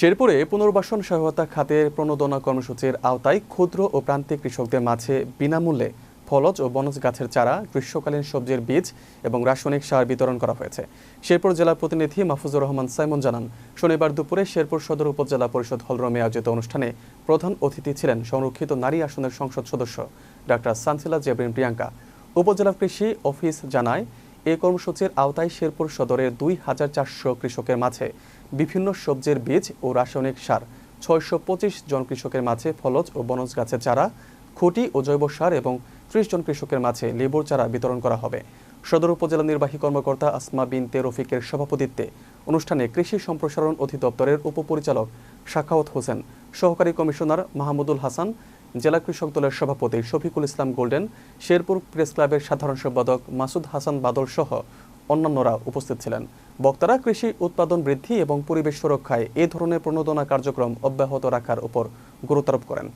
শেরপুরে পুনর্বাসন সহায়তা খাতের প্রণোদনা কর্মসূচির আওতায় ক্ষুদ্র ও প্রান্তিক কৃষকদের মাঝে বিনামূল্যে ফলজ ও বনজ গাছের চারা, গ্রীষ্মকালীন সবজির বীজ এবং রাসায়নিক সার বিতরণ করা হয়েছে। শেরপুর জেলা প্রতিনিধি মাহফুজুর রহমান সাইমন জানান, শনিবার দুপুরে শেরপুর সদর উপজেলা পরিষদ হলরুমে আয়োজিত অনুষ্ঠানে প্রধান অতিথি ছিলেন সংরক্ষিত নারী আসনের সংসদ সদস্য ডাক্তার সানসিলা জেবরিন প্রিয়াঙ্কা। উপজেলা কৃষি অফিস জানায়, এই কর্মসূচির আওতায় শেরপুর সদরের ২,৪০০ কৃষকের মাঝে বিভিন্ন সবজির বীজ ও রাসায়নিক সার, ৬২৫ জন কৃষকের মাঝে ফলজ ও বনজ গাছের চারা, খুঁটি ও জৈব সার এবং ৩০ জন কৃষকের মাঝে লেবুর চারা বিতরণ করা হবে। সদর উপজেলা নির্বাহী কর্মকর্তা আসমা বিনতে রফিকের সভাপতিত্বে অনুষ্ঠানে কৃষি সম্প্রসারণ অধিদপ্তরের উপপরিচালক সাখাওয়াত হোসেন, সহকারী কমিশনার মাহমুদুল হাসান, জেলা কৃষক দলের সভাপতি শফিকুল ইসলাম গোল্ডেন, শেরপুর প্রেস ক্লাবের সাধারণ সম্পাদক মাসুদ হাসান বাদল সহ অন্যান্যরা উপস্থিত ছিলেন। বক্তারা কৃষি উৎপাদন বৃদ্ধি এবং পরিবেশ সুরক্ষায় এ ধরনের প্রণোদনা কার্যক্রম অব্যাহত রাখার উপর গুরুত্বারোপ করেন।